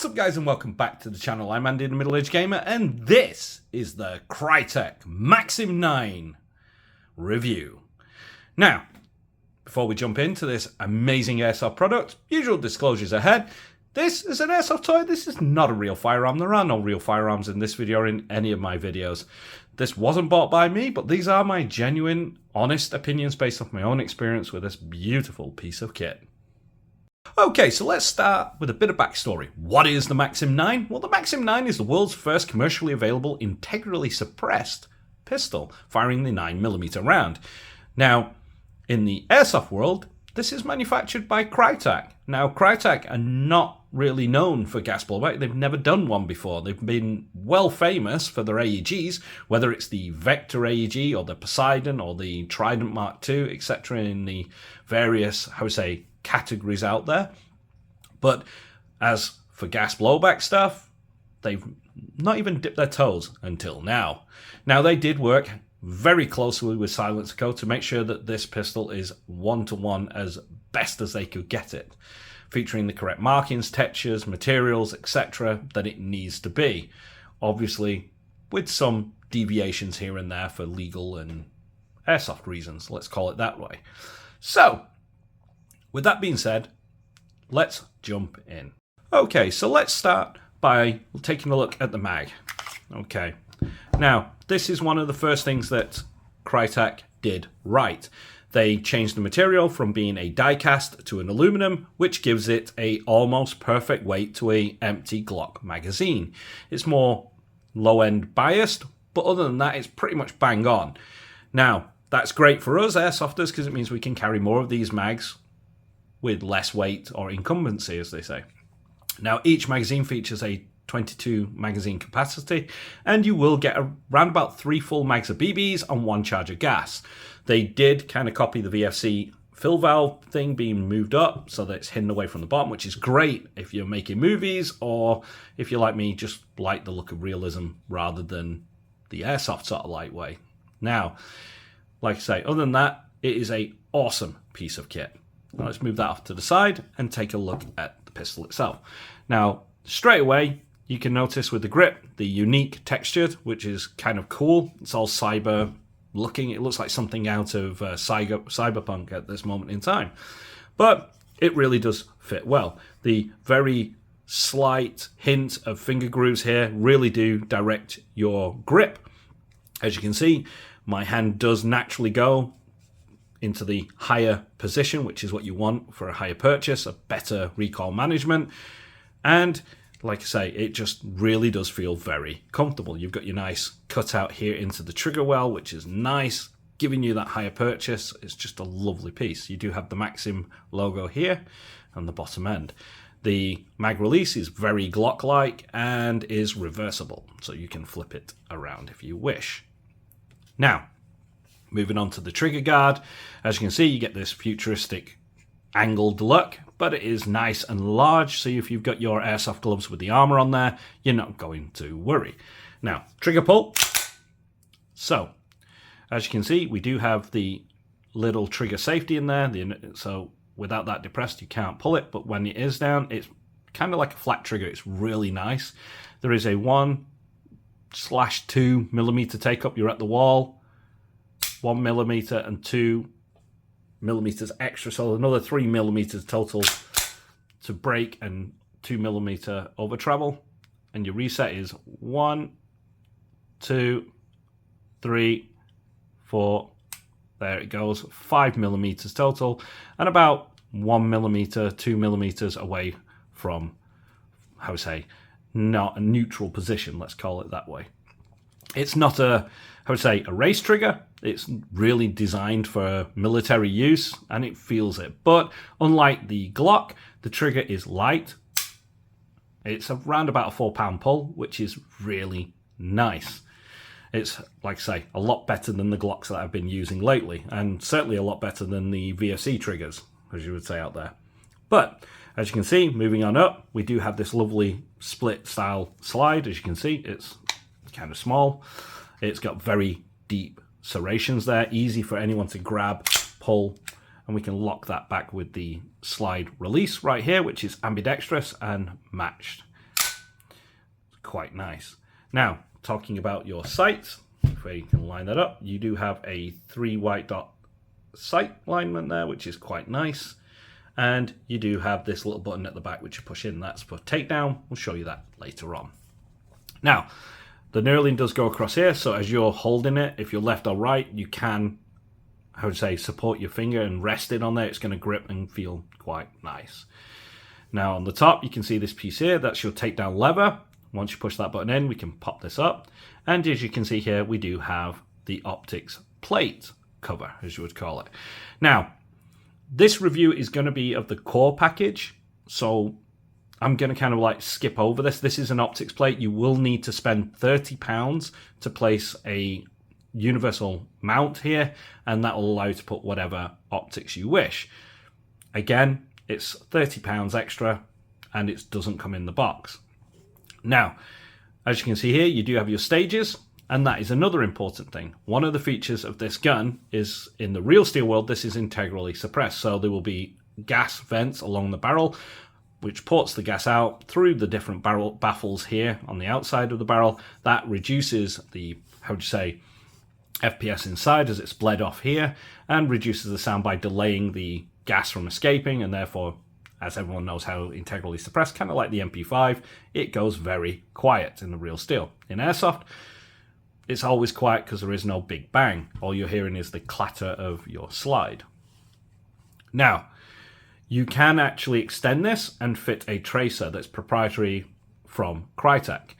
What's up guys and welcome back to the channel. I'm Andy the Middle Aged Gamer and this is the Krytac Maxim-9 review. Now, before we jump into this amazing airsoft product, usual disclosures ahead. This is an airsoft toy, this is not a real firearm. There are no real firearms in this video or in any of my videos. This wasn't bought by me, but these are my genuine, honest opinions based off my own experience with this beautiful piece of kit. Okay, so let's start with a bit of backstory. What is the Maxim-9? Well, the Maxim-9 is the world's first commercially available integrally suppressed pistol, firing the 9mm round. Now, in the airsoft world, this is manufactured by Krytac. Now, Krytac are not really known for gas blowback. They've never done one before. They've been well famous for their AEGs, whether it's the Vector AEG or the Poseidon or the Trident Mark II, etc. in the various, categories out there. But as for gas blowback stuff, they've not even dipped their toes until now. Now, they did work very closely with Silence Co to make sure that this pistol is one-to-one as best as they could get it, featuring the correct markings, textures, materials, etc. that it needs to be. Obviously, with some deviations here and there for legal and airsoft reasons, let's call it that way. So, with that being said, let's jump in. Okay, so let's start by taking a look at the mag. Okay, now this is one of the first things that Krytac did right. They changed the material from being a die cast to an aluminum, which gives it a almost perfect weight to a empty Glock magazine. It's more low-end biased, but other than that, it's pretty much bang on. Now, that's great for us airsofters because it means we can carry more of these mags with less weight or incumbency, as they say. Now, each magazine features a 22 magazine capacity, and you will get around about 3 full mags of BBs on 1 charge of gas. They did kind of copy the VFC fill valve thing being moved up so that it's hidden away from the bottom, which is great if you're making movies or if you're like me, just like the look of realism rather than the airsoft sort of light way. Now, like I say, other than that, it is a awesome piece of kit. Now let's move that off to the side and take a look at the pistol itself. Now, straight away, you can notice with the grip, the unique textured, which is kind of cool. It's all cyber looking. It looks like something out of cyberpunk at this moment in time. But it really does fit well. The very slight hint of finger grooves here really do direct your grip. As you can see, my hand does naturally go into the higher position, which is what you want for a higher purchase, a better recoil management. And like I say, it just really does feel very comfortable. You've got your nice cutout here into the trigger well, which is nice, giving you that higher purchase. It's just a lovely piece. You do have the Maxim logo here on the bottom end. The mag release is very Glock-like and is reversible, so you can flip it around if you wish. Now, moving on to the trigger guard, as you can see, you get this futuristic angled look, but it is nice and large, so if you've got your airsoft gloves with the armor on there, you're not going to worry. Now, trigger pull. So, as you can see, we do have the little trigger safety in there, so without that depressed, you can't pull it, but when it is down, it's kind of like a flat trigger. It's really nice. There is a 1/2 millimeter take up. You're at the wall. 1 millimeter and 2 millimeters extra, so another 3 millimeters total to break and 2 millimeter over travel. And your reset is 1, 2, 3, 4. There it goes, 5 millimeters total, and about 1 millimeter, 2 millimeters away from, not a neutral position. Let's call it that way. It's not a race trigger. It's really designed for military use, and it feels it. But unlike the Glock, the trigger is light. It's around about a 4-pound pull, which is really nice. It's, like I say, a lot better than the Glocks that I've been using lately, and certainly a lot better than the VFC triggers, as you would say out there. But, as you can see, moving on up, we do have this lovely split style slide. As you can see, it's kind of small. It's got very deep serrations there, easy for anyone to grab, pull, and we can lock that back with the slide release right here, which is ambidextrous and matched. quite nice. Now, talking about your sights, where you can line that up, you do have a 3 white dot sight alignment there, which is quite nice. And you do have this little button at the back which you push in. That's for takedown. We'll show you that later on. Now, the knurling does go across here, so as you're holding it, if you're left or right, you can, I would say, support your finger and rest it on there. It's going to grip and feel quite nice. Now on the top, you can see this piece here. That's your takedown lever. Once you push that button in, we can pop this up. And as you can see here, we do have the optics plate cover, as you would call it. Now, this review is going to be of the core package, so I'm going to kind of like skip over this. This is an optics plate. You will need to spend £30 to place a universal mount here, and that will allow you to put whatever optics you wish. Again, it's £30 extra, and it doesn't come in the box. Now, as you can see here, you do have your stages, and that is another important thing. One of the features of this gun is, in the real steel world, this is integrally suppressed, so there will be gas vents along the barrel, which ports the gas out through the different barrel baffles here on the outside of the barrel. That reduces the, how would you say, FPS inside as it's bled off here, and reduces the sound by delaying the gas from escaping, and therefore, as everyone knows how integrally suppressed, kind of like the MP5, it goes very quiet in the real steel. In airsoft, it's always quiet because there is no big bang. All you're hearing is the clatter of your slide. Now, you can actually extend this and fit a tracer that's proprietary from Krytac.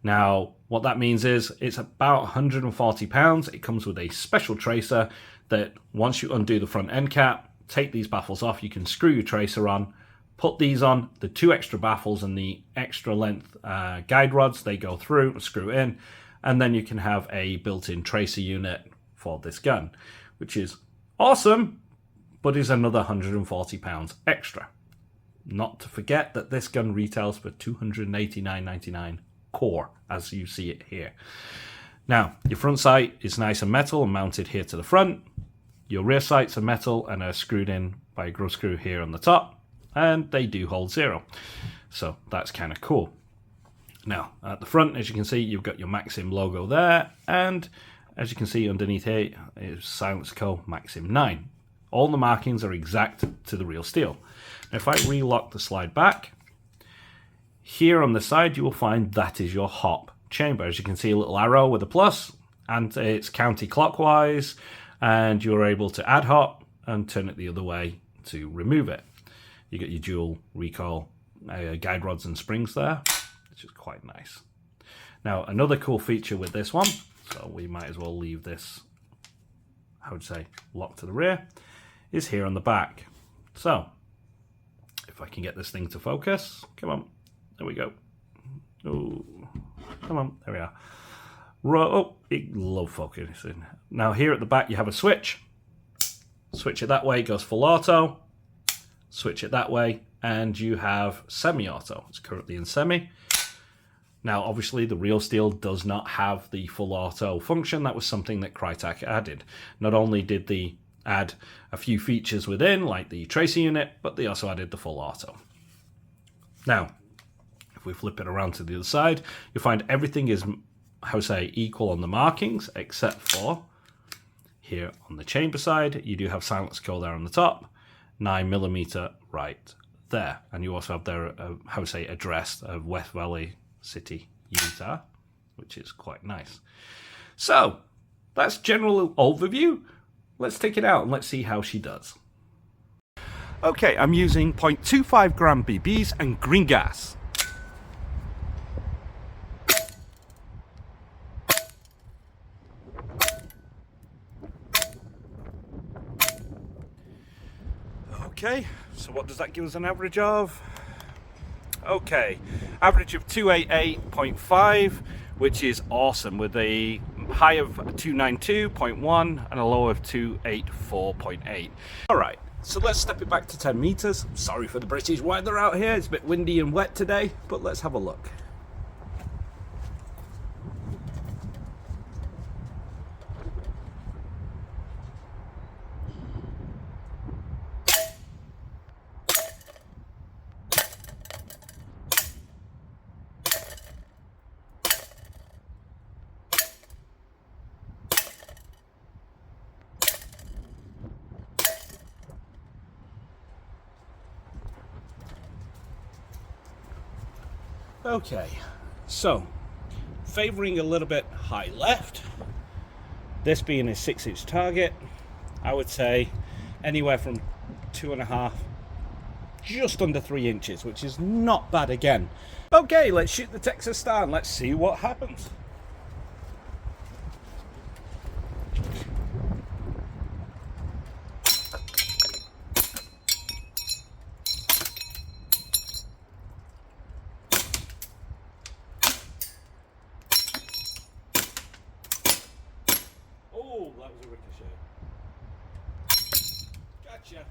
Now, what that means is it's about £140. It comes with a special tracer that once you undo the front end cap, take these baffles off, you can screw your tracer on, put these on, the 2 extra baffles and the extra length guide rods, they go through and screw in, and then you can have a built-in tracer unit for this gun, which is awesome, but is another £140 extra. Not to forget that this gun retails for $289.99 core, as you see it here. Now, your front sight is nice and metal and mounted here to the front. Your rear sights are metal and are screwed in by a grub screw here on the top, and they do hold 0. So that's kind of cool. Now, at the front, as you can see, you've got your Maxim logo there, and as you can see underneath here is Silence Co. Maxim-9. All the markings are exact to the real steel. Now, if I relock the slide back, here on the side you will find that is your hop chamber. As you can see, a little arrow with a plus, and it's counterclockwise, and you're able to add hop and turn it the other way to remove it. You get your dual recoil guide rods and springs there, which is quite nice. Now, another cool feature with this one, so we might as well leave this, I would say, locked to the rear, is here on the back. So, if I can get this thing to focus, come on, there we go. Oh, come on, there we are. Oh, it love focusing. Now here at the back you have a switch. Switch it that way, it goes full auto. Switch it that way, and you have semi-auto. It's currently in semi. Now, obviously, the real steel does not have the full auto function. That was something that Krytac added. Not only did they add a few features within, like the tracer unit, but they also added the full auto. Now, if we flip it around to the other side, you'll find everything is, how to say, equal on the markings, except for here on the chamber side, you do have Silence Co. there on the top, 9mm right there. And you also have their, how to say, address of West Valley City, Utah, which is quite nice. So, that's general overview. Let's take it out and let's see how she does. Okay, I'm using 0.25 gram BBs and green gas. Okay, so what does that give us an average of? Okay, average of 288.5, which is awesome, with a high of 292.1 and a low of 284.8. Alright, so let's step it back to 10 meters. Sorry for the British weather out here, it's a bit windy and wet today, but let's have a look. Okay, so favoring a little bit high left, this being a 6-inch target, I would say anywhere from 2.5, just under 3 inches, which is not bad again. Okay, let's shoot the Texas Star and let's see what happens. Oh, that was a ricochet. Gotcha.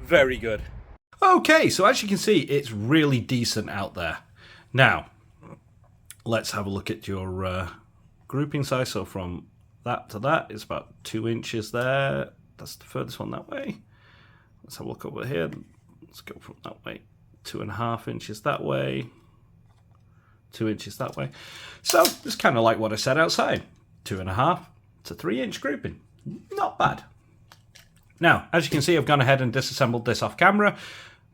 Very good. Okay, so as you can see, it's really decent out there. Now, let's have a look at your grouping size. So from that to that, it's about 2 inches there. That's the furthest one that way. Let's have a look over here. Let's go from that way. 2.5 inches that way. 2 inches that way. So it's kind of like what I said outside. 2.5 to 3 inch grouping. Not bad. Now, as you can see, I've gone ahead and disassembled this off camera,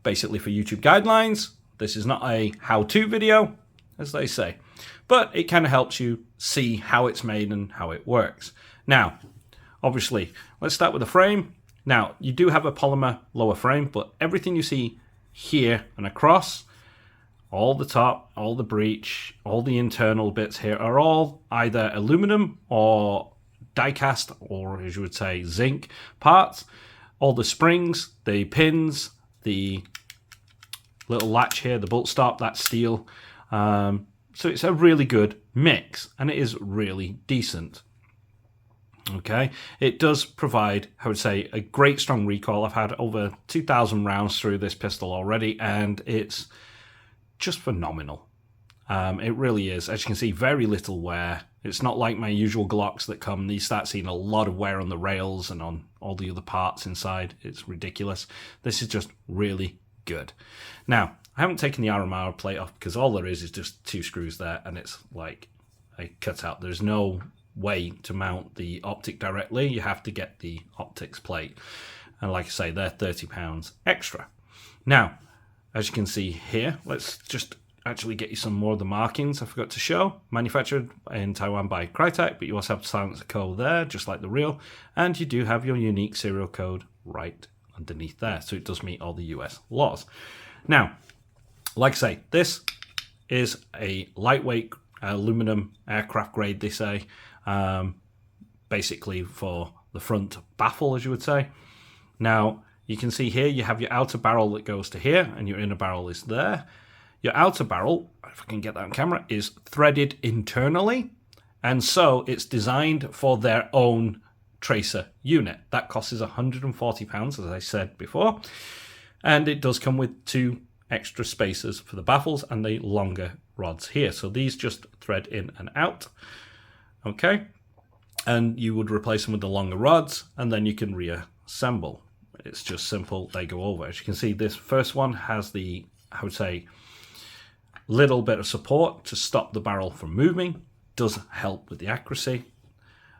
basically for YouTube guidelines. This is not a how-to video, as they say, but it kind of helps you see how it's made and how it works. Now, obviously, let's start with the frame. Now, you do have a polymer lower frame, but everything you see here and across, all the top, all the breech, all the internal bits here are all either aluminum or die-cast, or as you would say, zinc parts. All the springs, the pins, the little latch here, the bolt stop, that's steel. So it's a really good mix, and it is really decent. Okay, it does provide, I would say, a great strong recoil. I've had over 2,000 rounds through this pistol already, and it's just phenomenal. It really is. As you can see, very little wear. It's not like my usual Glocks that come, you start seeing a lot of wear on the rails and on all the other parts inside. It's ridiculous. This is just really good. Now, I haven't taken the RMR plate off because all there is just 2 screws there, and it's like a cutout. There's no way to mount the optic directly. You have to get the optics plate. And like I say, they're £30 extra. Now, as you can see here, let's just actually get you some more of the markings I forgot to show. Manufactured in Taiwan by Krytac, but you also have the silencer code there, just like the real, and you do have your unique serial code right underneath there, so it does meet all the US laws. Now, like I say, this is a lightweight aluminum aircraft grade, they say, basically for the front baffle, as you would say. Now, you can see here, you have your outer barrel that goes to here, and your inner barrel is there. Your outer barrel, if I can get that on camera, is threaded internally, and so it's designed for their own tracer unit. That costs us £140, as I said before, and it does come with 2 extra spacers for the baffles and the longer rods here. So these just thread in and out, okay? And you would replace them with the longer rods, and then you can reassemble. It's just simple, they go over. As you can see, this first one has the, I would say, little bit of support to stop the barrel from moving. Does help with the accuracy.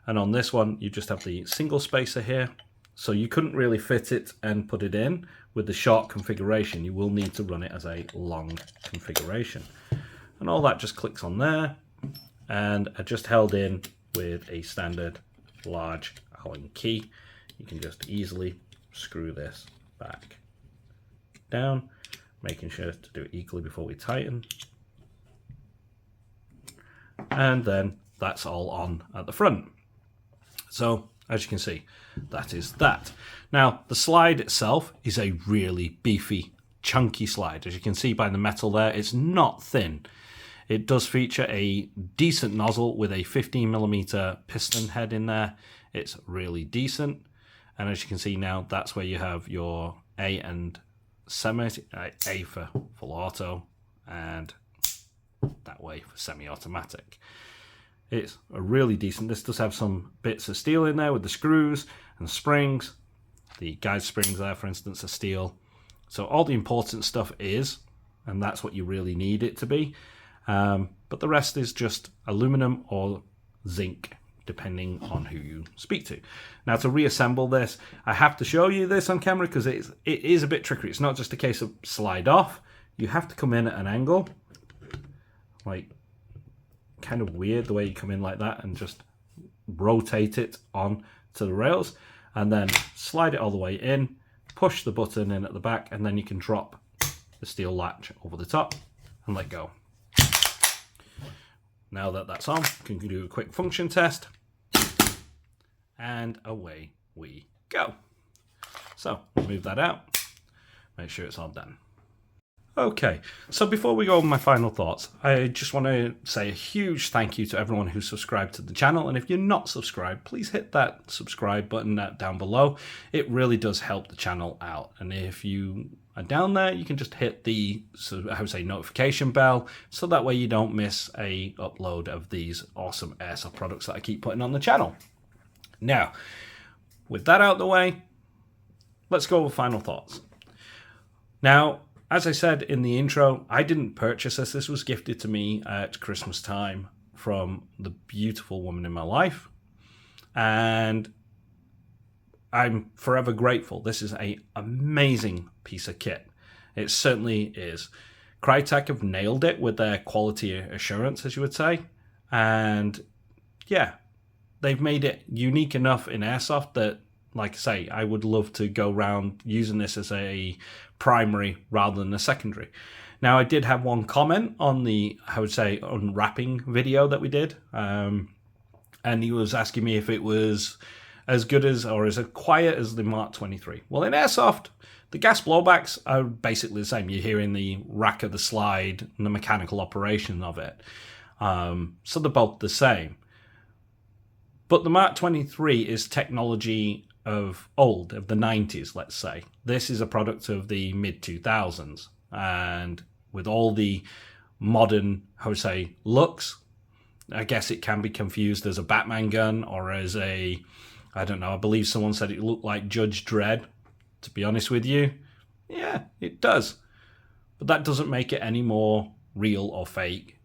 And on this one, you just have the single spacer here. So you couldn't really fit it and put it in with the short configuration. You will need to run it as a long configuration. And all that just clicks on there and are just held in with a standard large Allen key. You can just easily screw this back down, making sure to do it equally before we tighten. And then that's all on at the front. So as you can see, that is that. Now the slide itself is a really beefy, chunky slide. As you can see by the metal there, it's not thin. It does feature a decent nozzle with a 15mm piston head in there. It's really decent. And as you can see now, that's where you have your A and semi, A for full auto, and that way for semi-automatic. It's a really decent. This does have some bits of steel in there with the screws and springs. The guide springs there, for instance, are steel. So all the important stuff is, and that's what you really need it to be. But the rest is just aluminum or zinc, depending on who you speak to. Now to reassemble this, I have to show you this on camera because it is a bit trickery. It's not just a case of slide off. you have to come in at an angle, like kind of weird the way you come in like that, and just rotate it on to the rails, and then slide it all the way in, push the button in at the back, and then you can drop the steel latch over the top and let go. Now that that's on, you can do a quick function test, and away we go. So move that out, make sure it's all done. Okay, so before we go over my final thoughts, I just want to say a huge thank you to everyone who subscribed to the channel. And if you're not subscribed, please hit that subscribe button down below. It really does help the channel out. And if you are down there, you can just hit the notification bell, so that way you don't miss a upload of these awesome airsoft products that I keep putting on the channel. Now, with that out of the way, let's go over final thoughts. Now, as I said in the intro, I didn't purchase this. This was gifted to me at Christmas time from the beautiful woman in my life, and I'm forever grateful. This is an amazing piece of kit. It certainly is. Krytac have nailed it with their quality assurance, as you would say, and yeah, they've made it unique enough in airsoft that, like I say, I would love to go around using this as a primary rather than a secondary. Now, I did have one comment on the, unwrapping video that we did. And he was asking me if it was as good as or as quiet as the Mark 23. Well, in airsoft, the gas blowbacks are basically the same. You're hearing the rack of the slide and the mechanical operation of it. So they're both the same. But the Mark 23 is technology of the 90s, let's say. This is a product of the mid-2000s, and with all the modern, looks, I guess it can be confused as a Batman gun or as a, I don't know, I believe someone said it looked like Judge Dredd. To be honest with you, yeah, it does. But that doesn't make it any more real or fake,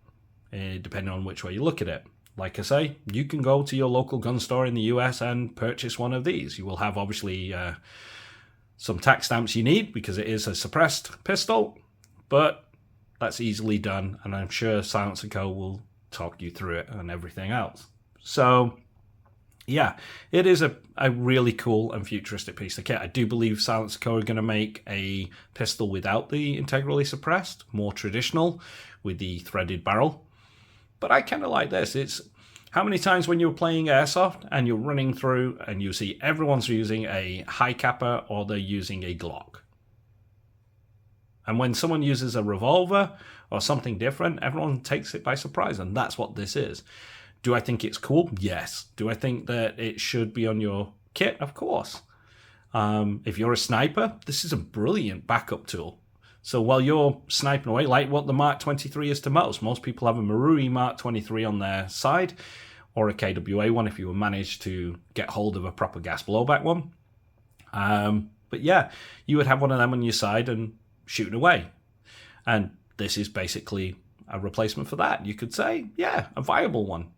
depending on which way you look at it. Like I say, you can go to your local gun store in the US and purchase one of these. You will have, obviously, some tax stamps you need because it is a suppressed pistol, but that's easily done, and I'm sure Silence & Co. will talk you through it and everything else. So, yeah, it is a really cool and futuristic piece of kit. I do believe Silence & Co. are going to make a pistol without the integrally suppressed, more traditional, with the threaded barrel. But I kind of like this. It's how many times when you're playing airsoft and you're running through and you see everyone's using a high capper or they're using a Glock. And when someone uses a revolver or something different, everyone takes it by surprise. And that's what this is. Do I think it's cool? Yes. Do I think that it should be on your kit? Of course. If you're a sniper, this is a brilliant backup tool. So while you're sniping away, like what the Mark 23 is to most people have a Marui Mark 23 on their side, or a KWA one if you manage to get hold of a proper gas blowback one. But yeah, you would have one of them on your side and shoot away. And this is basically a replacement for that. You could say, yeah, a viable one.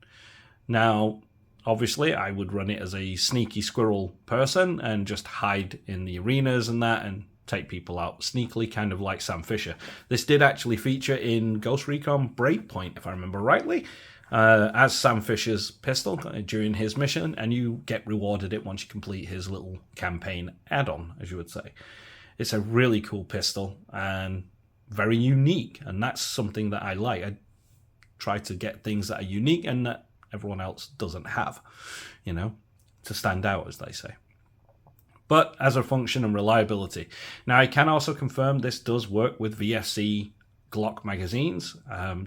Now, obviously, I would run it as a sneaky squirrel person and just hide in the arenas and that and take people out sneakily, kind of like Sam Fisher. This did actually feature in Ghost Recon Breakpoint, if I remember rightly, as Sam Fisher's pistol during his mission, and you get rewarded it once you complete his little campaign add-on, as you would say. It's a really cool pistol and very unique, and that's something that I like. I try to get things that are unique and that everyone else doesn't have, to stand out, as they say. But as a function and reliability. Now, I can also confirm this does work with VSC Glock magazines.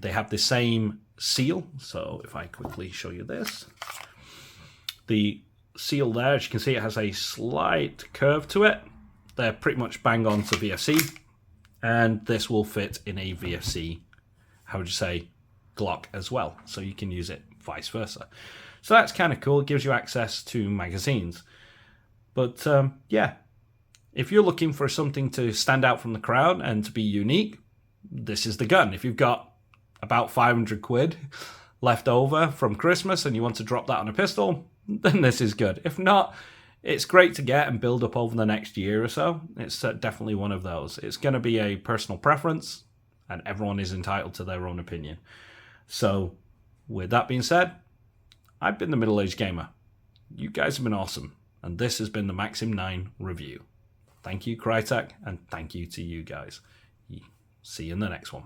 They have the same seal. So if I quickly show you this. The seal there, as you can see, it has a slight curve to it. They're pretty much bang on to VSC. And this will fit in a VSC, Glock as well. So you can use it vice versa. So that's kind of cool. It gives you access to magazines. But yeah, if you're looking for something to stand out from the crowd and to be unique, this is the gun. If you've got about 500 quid left over from Christmas and you want to drop that on a pistol, then this is good. If not, it's great to get and build up over the next year or so. It's definitely one of those. It's going to be a personal preference. and everyone is entitled to their own opinion. So, with that being said, I've been the Middle Age Gamer. You guys have been awesome, and this has been the Maxim-9 review. Thank you, Krytac, and thank you to you guys. See you in the next one.